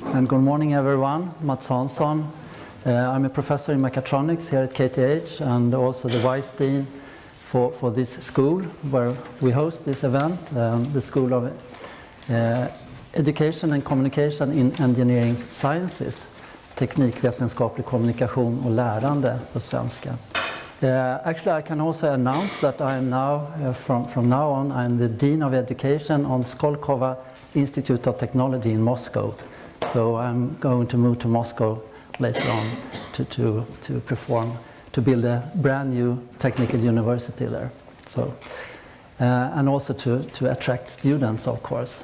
And good morning, everyone. Mats Hansson. I'm a professor in mechatronics here at KTH and also the Vice Dean for this school where we host this event, the School of Education and Communication in Engineering Sciences. Teknik, vetenskaplig kommunikation och lärande på svenska. Actually, I can also announce that I am now, from now on, I'm the Dean of Education on Skolkovo Institute of Technology in Moscow. So I'm going to move to Moscow later on to build a brand new technical university there. So, and also to attract students, of course.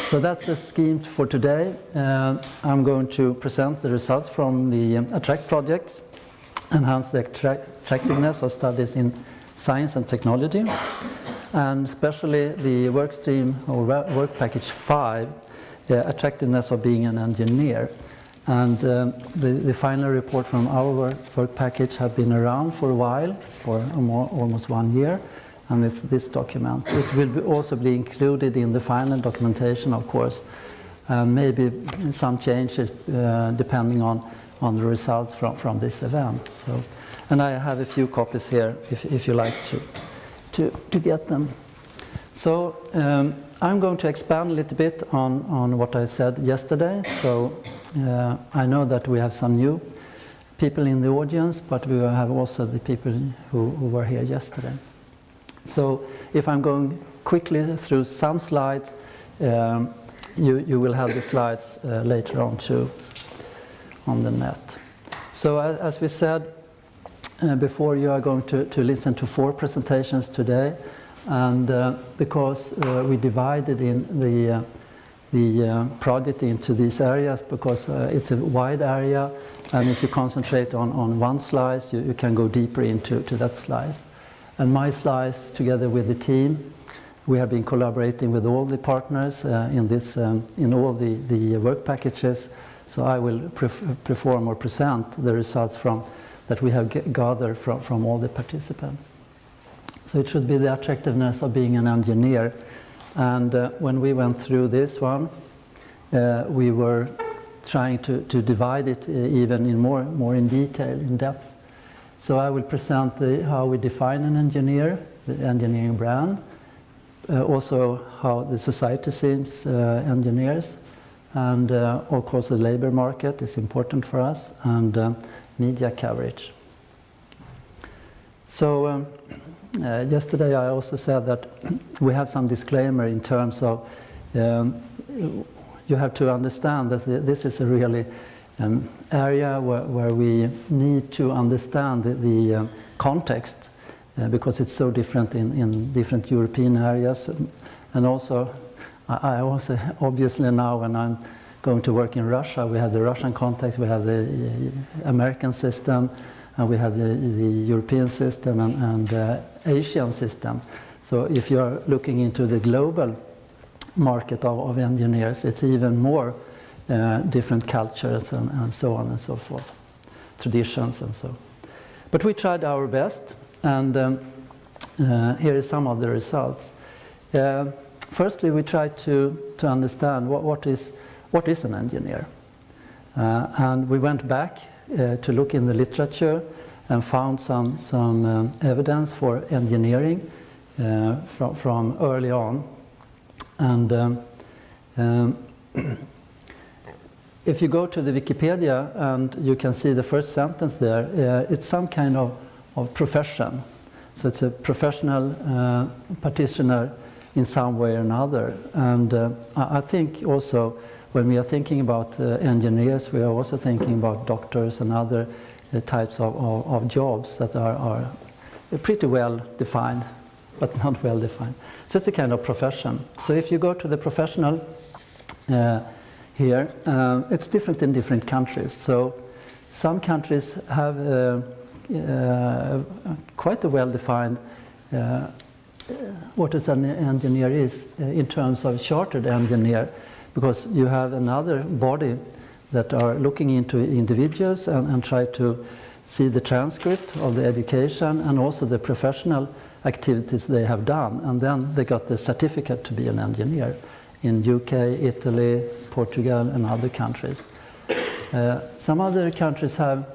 So that's the scheme for today. I'm going to present the results from the Attract project, enhance the attractiveness of studies in science and technology, and especially the work stream or work package 5, attractiveness of being an engineer. And the final report from our work package have been around for a while, for almost 1 year, and it's this document. It will also be included in the final documentation, of course, and maybe some changes depending on the results from this event. So, and I have a few copies here if you like to get them. So I'm going to expand a little bit on what I said yesterday. So I know that we have some new people in the audience, but we will have also the people who were here yesterday. So if I'm going quickly through some slides, you will have the slides later on too on the net. So as we said before, you are going to listen to 4 presentations today, and because we divided in the project into these areas, because it's a wide area, and if you concentrate on one slide, you can go deeper into that slide. And my slides, together with the team, we have been collaborating with all the partners in all the work packages. So I will perform or present the results that we have gathered from all the participants. So it should be the attractiveness of being an engineer. And when we went through this one, we were trying to divide it even in more in detail, in depth. So I will present how we define an engineer, the engineering brand, also how the society sees engineers, and of course the labor market is important for us, and media coverage. So yesterday I also said that we have some disclaimer in terms of you have to understand that this is a really area where we need to understand the context because it's so different in different European areas, and also I also obviously now when I'm going to work in Russia, we have the Russian context, we have the American system, and we have the European system and Asian system. So if you are looking into the global market of engineers, it's even more different cultures and so on and so forth, traditions and so. But we tried our best, and here is some of the results. Firstly, we tried to understand what is an engineer, and we went back to look in the literature and found some evidence for engineering from early on, and if you go to the Wikipedia and you can see the first sentence there, it's some kind of profession. So it's a professional practitioner in some way or another. And I think also when we are thinking about engineers, we are also thinking about doctors and other types of jobs that are pretty well defined, but not well defined. So it's a kind of profession. So if you go to the professional here, it's different in different countries. So some countries have quite a well-defined what an engineer is in terms of chartered engineer, because you have another body that are looking into individuals and try to see the transcript of the education and also the professional activities they have done, and then they got the certificate to be an engineer. in UK, Italy, Portugal, and other countries. Some other countries have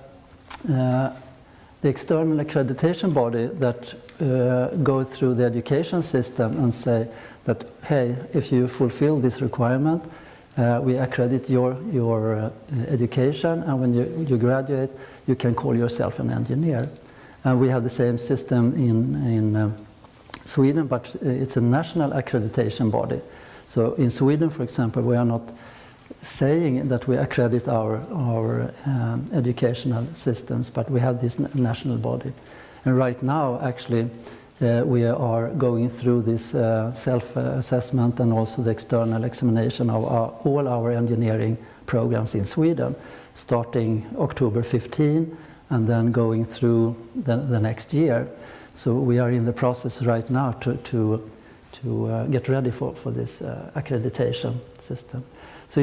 the external accreditation body that go through the education system and say that, hey, if you fulfill this requirement, we accredit your education, and when you graduate, you can call yourself an engineer. And we have the same system in Sweden, but it's a national accreditation body. So in Sweden, for example, we are not saying that we accredit our educational systems, but we have this national body. And right now, actually, we are going through this self-assessment and also the external examination of all our engineering programs in Sweden, starting October 15 and then going through the next year. So we are in the process right now to get ready for this accreditation system. So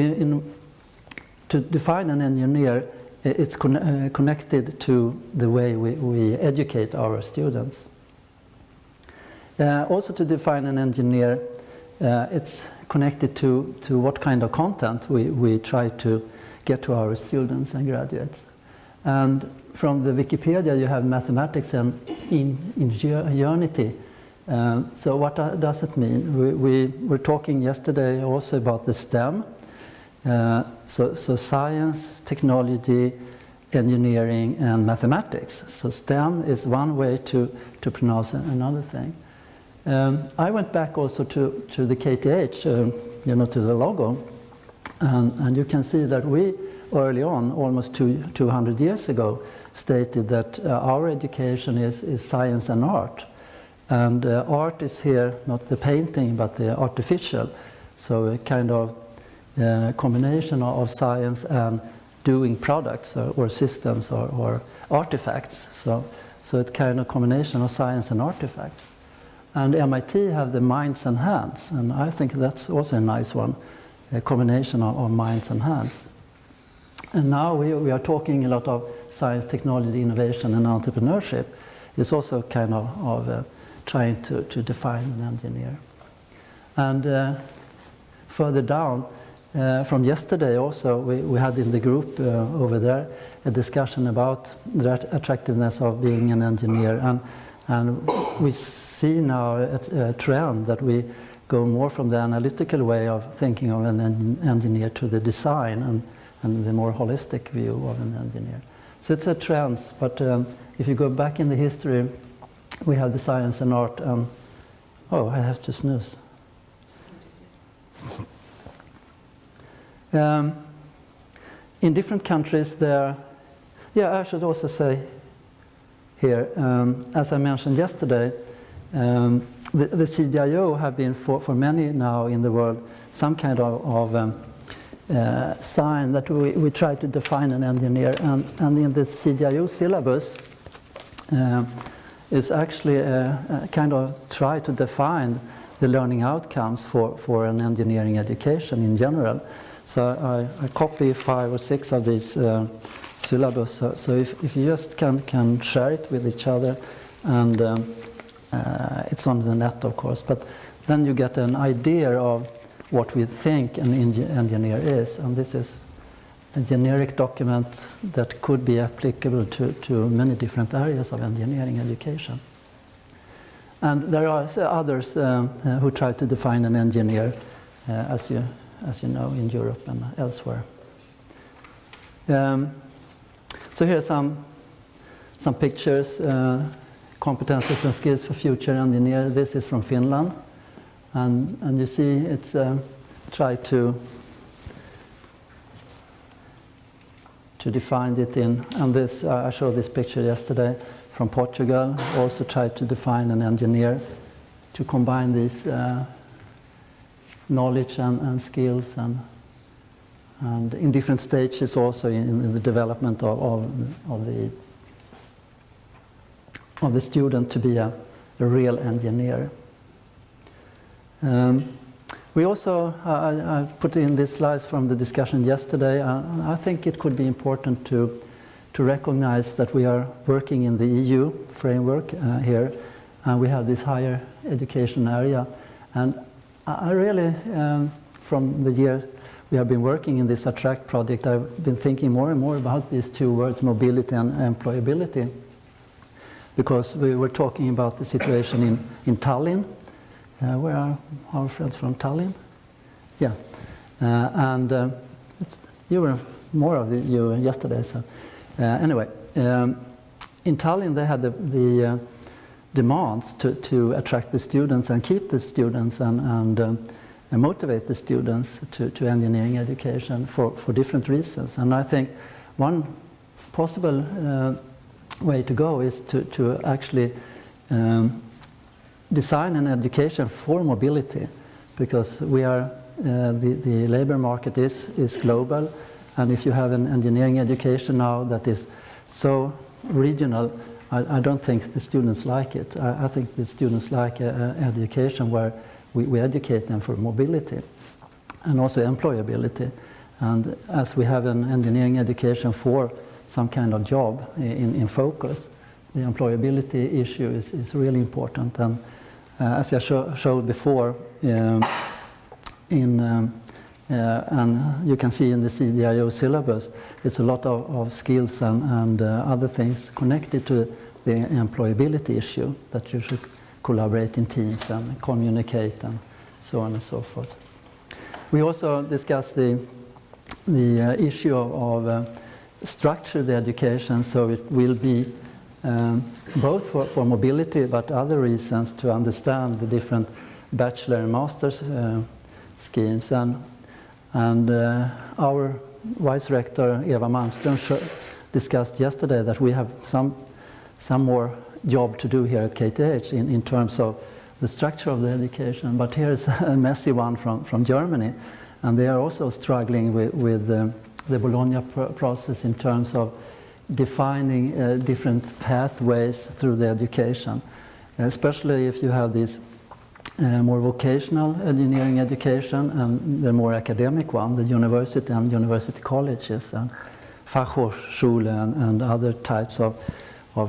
to define an engineer, it's connected to the way we educate our students. Also to define an engineer, it's connected to what kind of content we try to get to our students and graduates. And from the Wikipedia you have mathematics and ingenuity. So what does it mean? We were talking yesterday also about the STEM. So science, technology, engineering, and mathematics. So STEM is one way to pronounce another thing. I went back also to the KTH, to the logo, and you can see that we early on, almost 200 years ago, stated that our education is science and art. And art is here not the painting but the artificial, so a kind of combination of science and doing products or systems or artifacts. So it's kind of combination of science and artifacts. And MIT have the minds and hands, and I think that's also a nice one, a combination of minds and hands. And now we are talking a lot of science, technology, innovation, and entrepreneurship. It's also kind of trying to define an engineer. And further down, from yesterday also, we had in the group over there a discussion about the attractiveness of being an engineer. And we see now a trend that we go more from the analytical way of thinking of an engineer to the design and the more holistic view of an engineer. So it's a trend, but if you go back in the history, we have the science and art. Oh, I have to snooze. In different countries there, I should also say here, as I mentioned yesterday, the CDIO have been for many now in the world some kind of sign that we try to define an engineer, and in the CDIO syllabus is actually a kind of try to define the learning outcomes for an engineering education in general. So I copy 5 or 6 of these syllabus. So if you just can share it with each other, and it's on the net, of course, but then you get an idea of what we think an engineer is, and this is a generic document that could be applicable to many different areas of engineering education. And there are others who try to define an engineer, as you know, in Europe and elsewhere. So here are some pictures, competences and skills for future engineer. This is from Finland, and you see it's try to define it in, and this I showed this picture yesterday from Portugal. Also tried to define an engineer to combine these knowledge and skills and in different stages also in the development of the student to be a real engineer. We also, I put in these slides from the discussion yesterday. I think it could be important to recognize that we are working in the EU framework here, and we have this higher education area. And I really from the year we have been working in this Attract project, I've been thinking more and more about these two words, mobility and employability, because we were talking about the situation in Tallinn. Where are our friends from Tallinn? Yeah, you were more of you yesterday. So anyway, in Tallinn they had the demands to attract the students and keep the students and motivate the students to engineering education for different reasons. And I think one possible way to go is to actually design an education for mobility, because we are the labor market is global, and if you have an engineering education now that is so regional, I don't think the students like it. I think the students like education where we educate them for mobility and also employability. And as we have an engineering education for some kind of job in focus, the employability issue is really important. And as I showed before, and you can see in the CDIO syllabus, it's a lot of skills and other things connected to the employability issue, that you should collaborate in teams and communicate and so on and so forth. We also discussed the issue of structure the education so it will be both for mobility but other reasons to understand the different bachelor and master's schemes. And our vice rector Eva Malmström discussed yesterday that we have some more job to do here at KTH in terms of the structure of the education. But here is a messy one from Germany, and they are also struggling with the Bologna process in terms of defining different pathways through the education, especially if you have this more vocational engineering education and the more academic one, the university and university colleges and Fachhochschule and other types of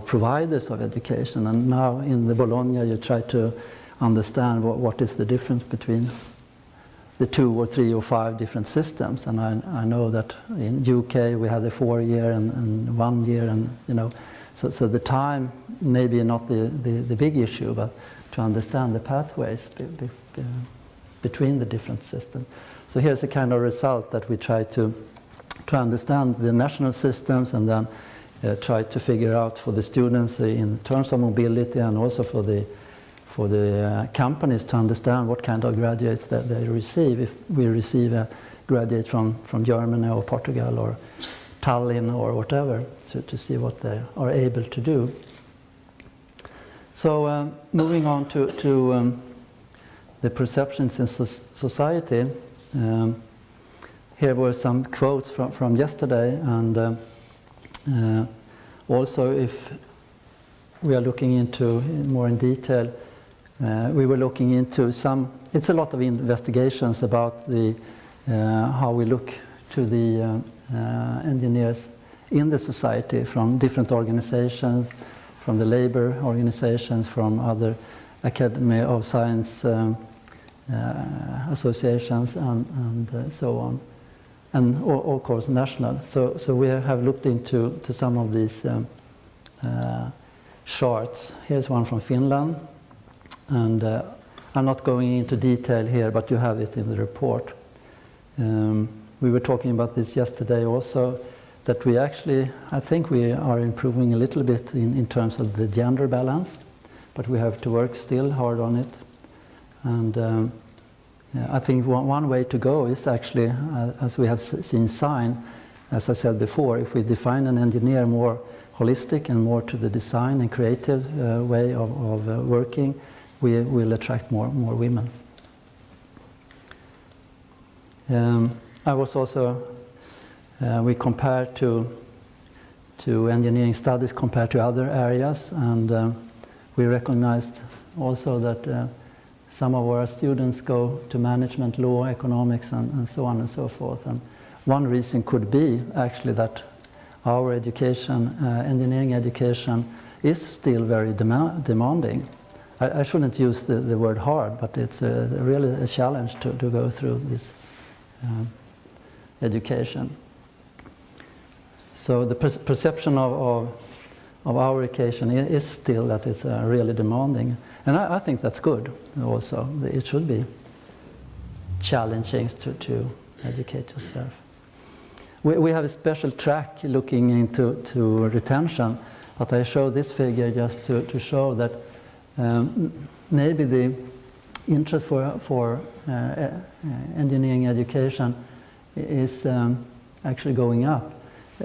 providers of education. And now in the Bologna you try to understand what is the difference between the 2 or 3 or 5 different systems. And I know that in UK we have the 4-year and 1 year, and so the time may be not the big issue, but to understand the pathways between the different systems. So here's a kind of result that we try to understand the national systems and then try to figure out for the students in terms of mobility, and also for the companies to understand what kind of graduates that they receive. If we receive a graduate from Germany or Portugal or Tallinn or whatever, to see what they are able to do. So moving on to the perceptions in society, here were some quotes from yesterday, and also if we are looking into more in detail, we were looking into it's a lot of investigations about how we look to the engineers in the society from different organizations, from the labor organizations, from other Academy of Science associations and so on, and of course national. So we have looked into some of these charts. Here's one from Finland, and I'm not going into detail here, but you have it in the report. We were talking about this yesterday also, that we actually, I think we are improving a little bit in terms of the gender balance, but we have to work still hard on it. And I think one way to go is actually, as we have seen sign, as I said before, if we define an engineer more holistic and more to the design and creative way of working, we will attract more women. I was also, we compare to engineering studies compared to other areas, and we recognized also that some of our students go to management, law, economics, and so on and so forth. And one reason could be actually that our education, engineering education, is still very demanding. I shouldn't use the word hard, but it's really a challenge to go through this education. So the perception of our education is still that it's really demanding. And I think that's good also. It should be challenging to educate yourself. We have a special track looking into retention, but I show this figure just to show that maybe the interest for engineering education is actually going up.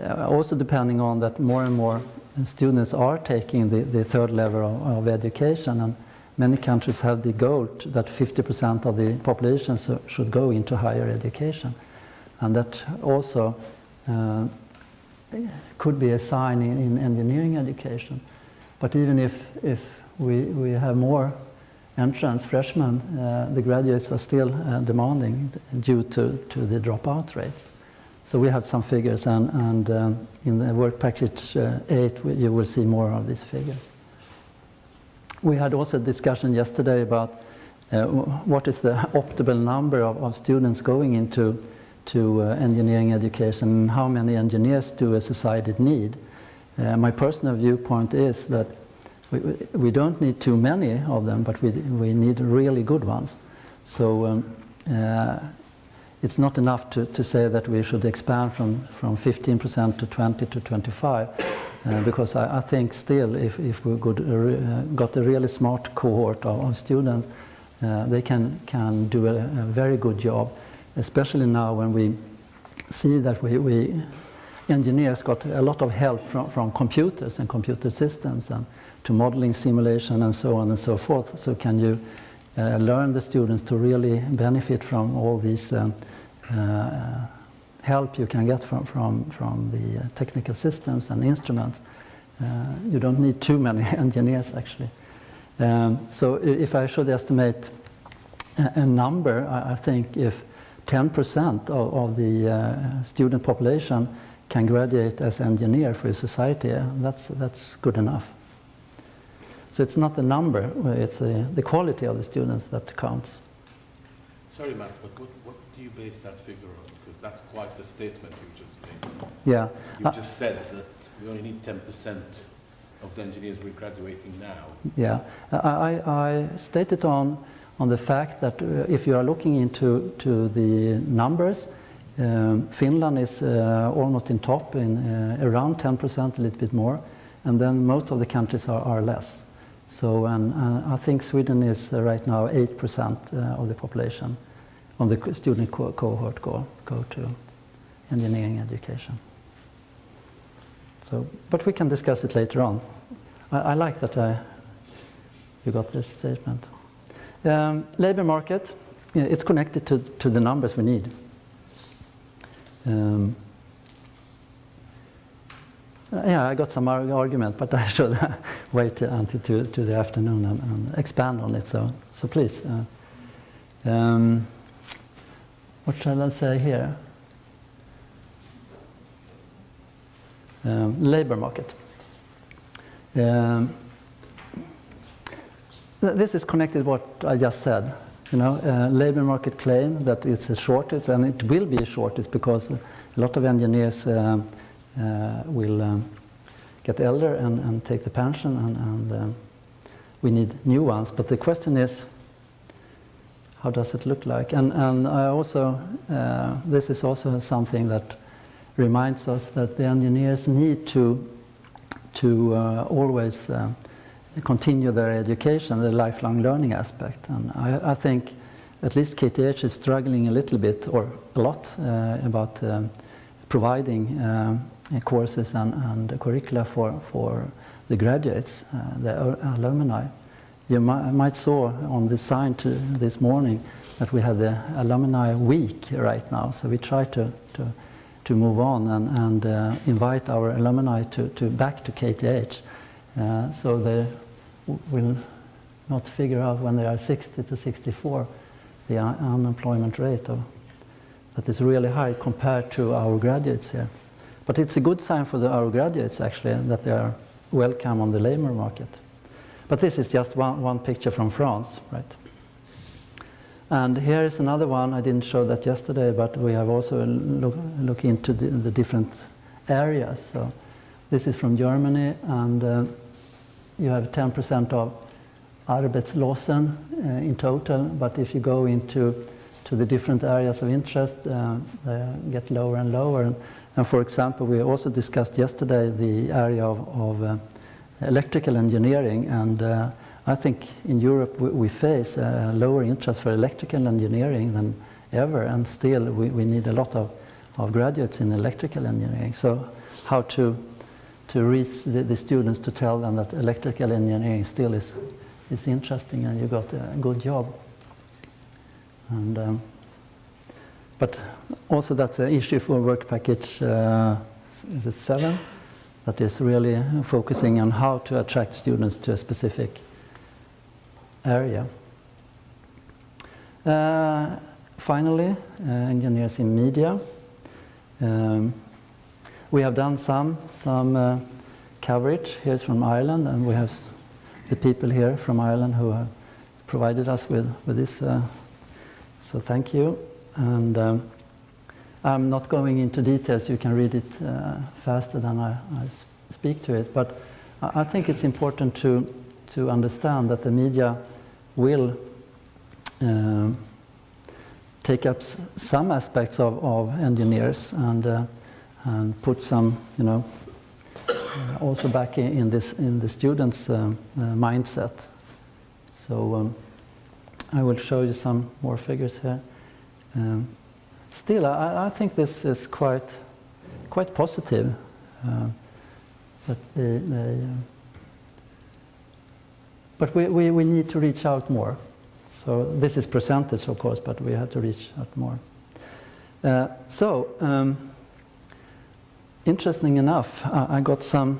Also depending on that more and more students are taking the third level of education, and many countries have the goal that 50% of the population should go into higher education. And that also could be a sign in engineering education. But even if we have more entrants, freshmen, the graduates are still demanding due to the dropout rates. So we have some figures, and in the work package 8 you will see more of these figures. We had also a discussion yesterday about what is the optimal number of students going into engineering education, and how many engineers do a society need. My personal viewpoint is that we don't need too many of them, but we need really good ones. So it's not enough to say that we should expand from 15% to 20 to 25, because I think still if we got a really smart cohort of students, they can do a very good job, especially now when we see that we engineers got a lot of help from computers and computer systems and to modeling, simulation, and so on and so forth. So can you learn the students to really benefit from all these help you can get from the technical systems and instruments. You don't need too many engineers actually. So if I should estimate a number, I think if 10% of the student population can graduate as engineer for a society, that's good enough. So it's not the number, it's the quality of the students that counts. Sorry, Mats, but what do you base that figure on? Because that's quite the statement you just made. Yeah. You just said that we only need 10% of the engineers we're graduating now. Yeah, I stated on the fact that if you are looking into the numbers, Finland is almost in top in around 10%, a little bit more, and then most of the countries are less. So I think Sweden is right now 8% of the population on the student cohort go to engineering education. So, but we can discuss it later on. I like that you got this statement. Labor market, it's connected to the numbers we need. Yeah, I got some argument, but I should wait until to the afternoon and expand on it. So please. What shall I say here? Labor market. This is connected to what I just said. You know, labor market claim that it's a shortage, and it will be a shortage because a lot of engineers will get elder and take the pension, and we need new ones. But the question is, how does it look like? And I also, this is also something that reminds us that the engineers need to always continue their education, the lifelong learning aspect. And I think at least KTH is struggling a little bit, or a lot, about providing courses and curricula for the graduates, the alumni. You might saw on the sign this morning that we have the alumni week right now, so we try to move on and invite our alumni back to KTH, so they will not figure out when they are 60 to 64 the unemployment rate that is really high compared to our graduates here. But it's a good sign for our graduates actually that they are welcome on the labor market. But this is just one picture from France, right? And here is another one. I didn't show that yesterday, but we have also look into the different areas. So this is from Germany, and you have 10% of Arbeitslosen in total, but if you go into the different areas of interest, they get lower and lower. And for example, we also discussed yesterday the area of electrical engineering, and I think in Europe we face a lower interest for electrical engineering than ever, and still we need a lot of graduates in electrical engineering. So how to reach the students to tell them that electrical engineering still is interesting and you got a good job. And but also that's an issue for work package is it 7, that is really focusing on how to attract students to a specific area. Finally, engineers in media. We have done some coverage. Here's from Ireland, and we have the people here from Ireland who have provided us with this. So thank you. And I'm not going into details. You can read it faster than I speak to it. But I think it's important to understand that the media will take up some aspects of engineers and put some, also back in the students' mindset. So I will show you some more figures here. Still, I think this is quite positive. But we need to reach out more. So this is percentage, of course, but we have to reach out more. Interesting enough, I got some,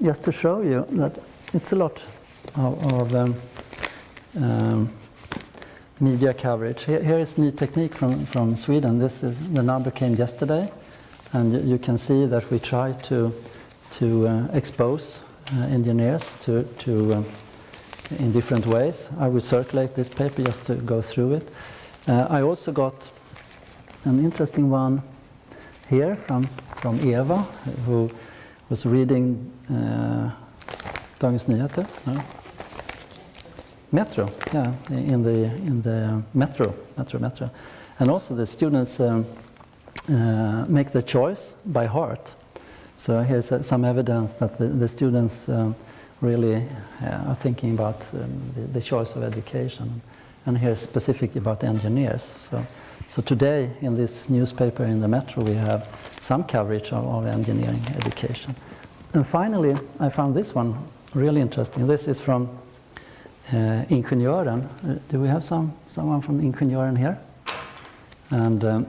just to show you that it's a lot of media coverage. Here is new technique from Sweden. This is the number came yesterday, and you can see that we try to expose engineers to in different ways. I will circulate this paper just to go through it. I also got an interesting one here from Eva, who was reading Dagens Nyheter. No? Metro, yeah, in the Metro, and also the students make the choice by heart. So here's some evidence that the students really are thinking about the choice of education, and here specific about engineers. So today in this newspaper in the Metro we have some coverage of engineering education. And finally, I found this one really interesting. This is from Ingenjören. Do we have someone from Ingenjören here? And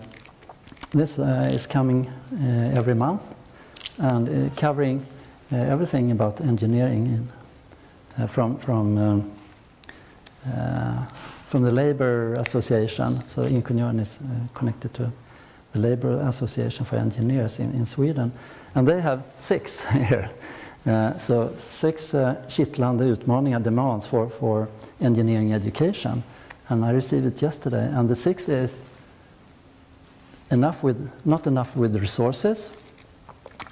this is coming every month and covering everything about engineering from the Labor Association. So Ingenjören is connected to the Labor Association for Engineers in Sweden, and they have 6 here. So 6 kittlande utmaningar, demands for engineering education, and I received it yesterday. And the 6 is not enough with resources,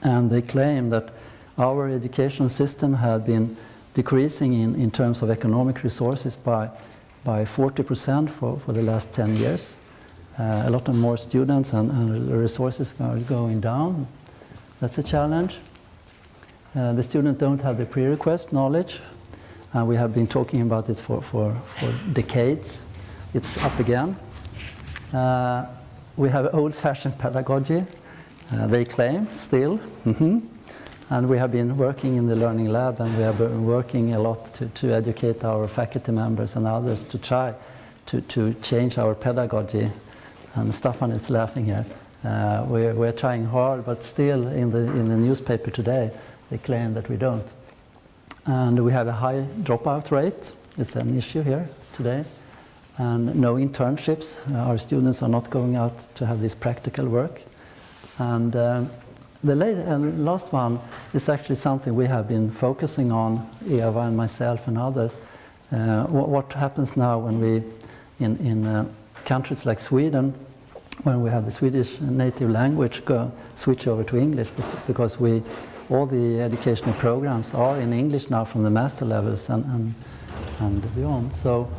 and they claim that our education system had been decreasing in terms of economic resources by 40% for the last 10 years. A lot of more students and resources are going down. That's a challenge. The students don't have the prerequisite knowledge. We have been talking about it for decades. It's up again. We have old-fashioned pedagogy, they claim, still. And we have been working in the Learning Lab, and we have been working a lot to educate our faculty members and others to try to change our pedagogy. And Staffan is laughing here. We're trying hard, but still in the newspaper today, they claim that we don't. And we have a high dropout rate. It's an issue here today. And no internships. Our students are not going out to have this practical work. And the last one is actually something we have been focusing on, Eva and myself and others, What happens now when we, in countries like Sweden, when we have the Swedish native language switch over to English, because all the educational programs are in English now from the master levels and beyond. So,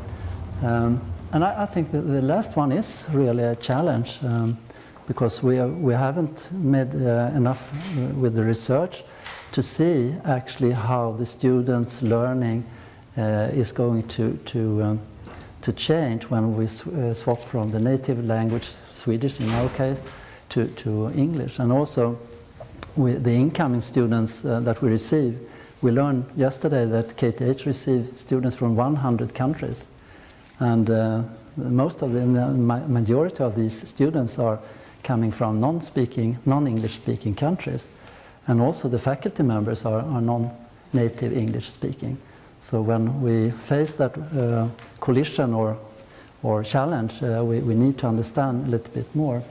and I think that the last one is really a challenge, because we haven't made enough with the research to see actually how the students' learning is going to change when we swap from the native language, Swedish in our case, to English. And also the incoming students that we receive, we learned yesterday that KTH receives students from 100 countries. And most of them, the majority of these students are coming from non-English speaking countries. And also the faculty members are non-native English speaking. So when we face that collision or challenge, we need to understand a little bit more.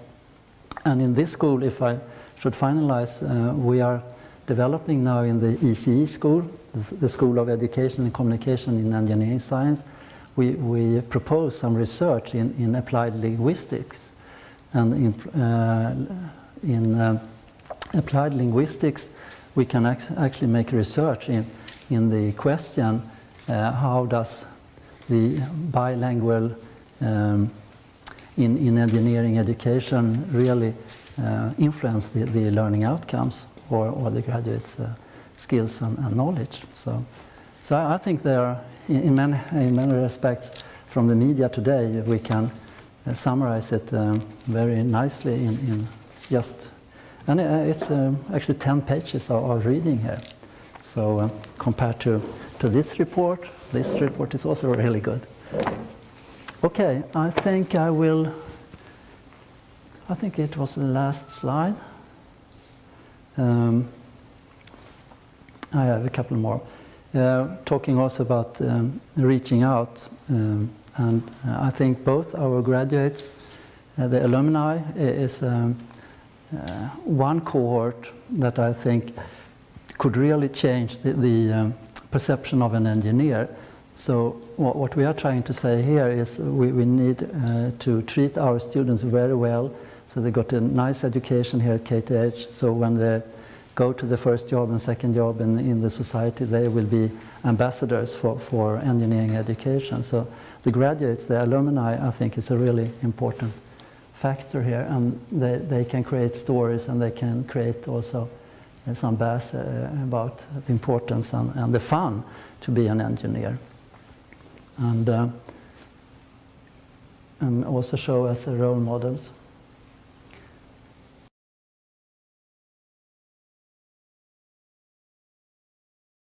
And in this school, if I should finalize, we are developing now in the ECE school, the School of Education and Communication in Engineering Science. We propose some research in applied linguistics. And in applied linguistics, we can actually make research in the question, how does the bilingual in engineering education really influence the learning outcomes or the graduates' skills and knowledge. So I think there are, in many respects, from the media today, we can summarize it very nicely in just, and it's actually 10 pages of reading here. So compared to this report is also really good. Okay, I think it was the last slide. I have a couple more. Talking also about reaching out, and I think both our graduates, the alumni, is one cohort that I think could really change the perception of an engineer. So what we are trying to say here is we need to treat our students very well, so they got a nice education here at KTH, so when they go to the first job and second job in the society, they will be ambassadors for engineering education. So the graduates, the alumni, I think is a really important factor here, and they can create stories, and they can create also some buzz about the importance and the fun to be an engineer, and also show as role models.